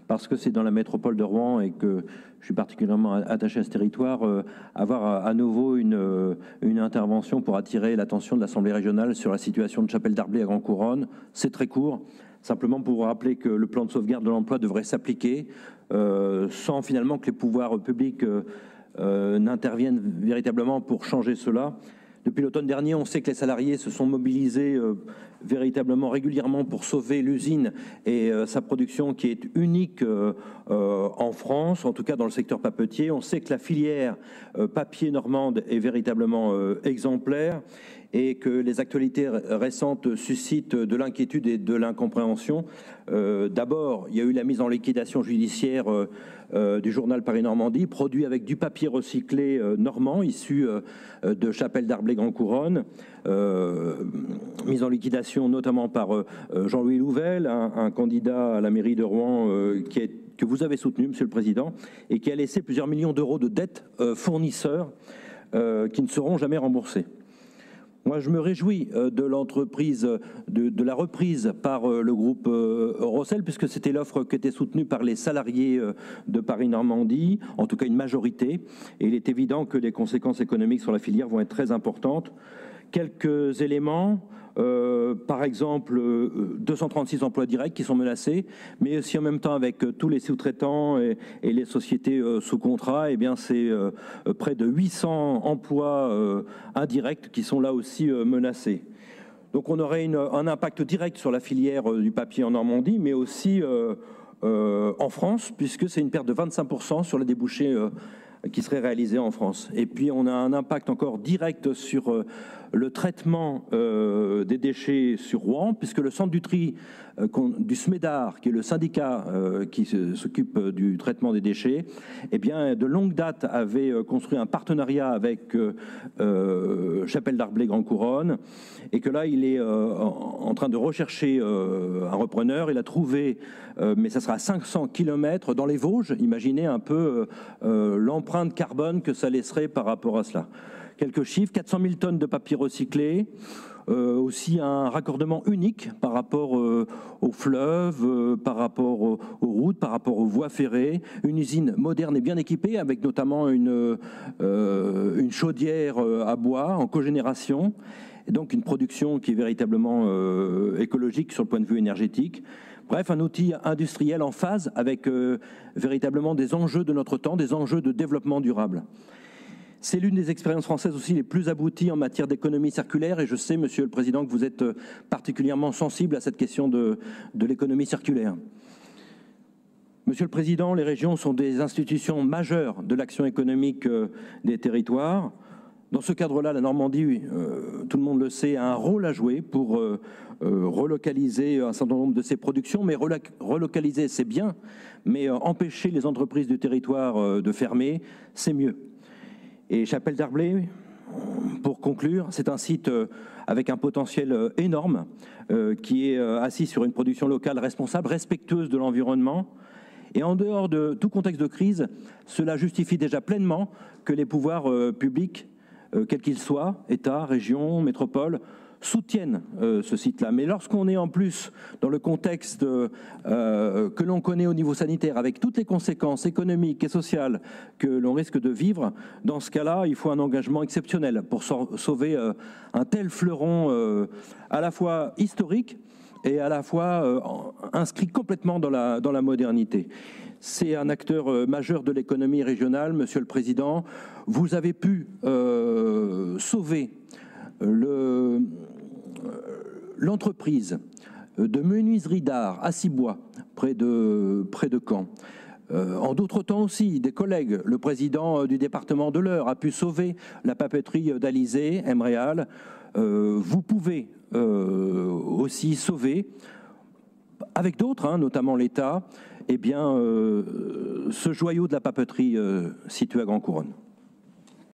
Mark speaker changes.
Speaker 1: parce que c'est dans la métropole de Rouen et que je suis particulièrement attaché à ce territoire, avoir à nouveau une intervention pour attirer l'attention de l'Assemblée régionale sur la situation de Chapelle Darblay à Grand-Couronne. C'est très court, simplement pour vous rappeler que le plan de sauvegarde de l'emploi devrait s'appliquer sans finalement que les pouvoirs publics n'interviennent véritablement pour changer cela. Depuis l'automne dernier, on sait que les salariés se sont mobilisés véritablement régulièrement pour sauver l'usine et sa production qui est unique en France, en tout cas dans le secteur papetier. On sait que la filière papier normande est véritablement exemplaire et que les actualités récentes suscitent de l'inquiétude et de l'incompréhension. D'abord, il y a eu la mise en liquidation judiciaire du journal Paris-Normandie, produit avec du papier recyclé normand, issu de Chapelle Darblay Grand-Couronne, mise en liquidation notamment par Jean-Louis Louvel, un candidat à la mairie de Rouen que vous avez soutenu, Monsieur le Président, et qui a laissé plusieurs millions d'euros de dettes fournisseurs qui ne seront jamais remboursés. Moi, je me réjouis de l'entreprise, de la reprise par le groupe Rossel, puisque c'était l'offre qui était soutenue par les salariés de Paris-Normandie, en tout cas une majorité. Et il est évident que les conséquences économiques sur la filière vont être très importantes. Quelques éléments, par exemple 236 emplois directs qui sont menacés, mais aussi en même temps avec tous les sous-traitants et les sociétés sous contrat, eh bien c'est près de 800 emplois indirects qui sont là aussi menacés. Donc on aurait un impact direct sur la filière du papier en Normandie, mais aussi en France, puisque c'est une perte de 25% sur les débouchés qui serait réalisé en France. Et puis on a un impact encore direct sur le traitement des déchets sur Rouen, puisque le centre du tri du SMEDAR, qui est le syndicat qui s'occupe du traitement des déchets, eh bien, de longue date avait construit un partenariat avec Chapelle Darblay Grand-Couronne, et que là, il est en train de rechercher un repreneur. Il a trouvé, mais ça sera à 500 km dans les Vosges. Imaginez un peu l'empreinte carbone que ça laisserait par rapport à cela. Quelques chiffres, 400 000 tonnes de papier recyclé, aussi un raccordement unique par rapport aux fleuves, par rapport aux routes, par rapport aux voies ferrées, une usine moderne et bien équipée avec notamment une chaudière à bois en cogénération, et donc une production qui est véritablement écologique sur le point de vue énergétique. Bref, un outil industriel en phase avec véritablement des enjeux de notre temps, des enjeux de développement durable. C'est l'une des expériences françaises aussi les plus abouties en matière d'économie circulaire, et je sais, Monsieur le Président, que vous êtes particulièrement sensible à cette question de l'économie circulaire. Monsieur le Président, les régions sont des institutions majeures de l'action économique des territoires. Dans ce cadre-là, la Normandie, tout le monde le sait, a un rôle à jouer pour relocaliser un certain nombre de ses productions, mais relocaliser, c'est bien, mais empêcher les entreprises du territoire de fermer, c'est mieux. Et Chapelle Darblay, pour conclure, c'est un site avec un potentiel énorme qui est assis sur une production locale responsable, respectueuse de l'environnement. Et en dehors de tout contexte de crise, cela justifie déjà pleinement que les pouvoirs publics, quels qu'ils soient, État, région, métropole, soutiennent ce site-là. Mais lorsqu'on est en plus dans le contexte que l'on connaît au niveau sanitaire, avec toutes les conséquences économiques et sociales que l'on risque de vivre, dans ce cas-là, il faut un engagement exceptionnel pour sauver un tel fleuron à la fois historique et à la fois inscrit complètement dans la modernité. C'est un acteur majeur de l'économie régionale, Monsieur le Président. Vous avez pu sauver l'entreprise de menuiserie d'art à Cibois, près de Caen. En d'autres temps aussi, des collègues, le président du département de l'Eure a pu sauver la papeterie d'Alizé, Emréal. Vous pouvez aussi sauver, avec d'autres, notamment l'État, eh bien, ce joyau de la papeterie situé à Grand-Couronne.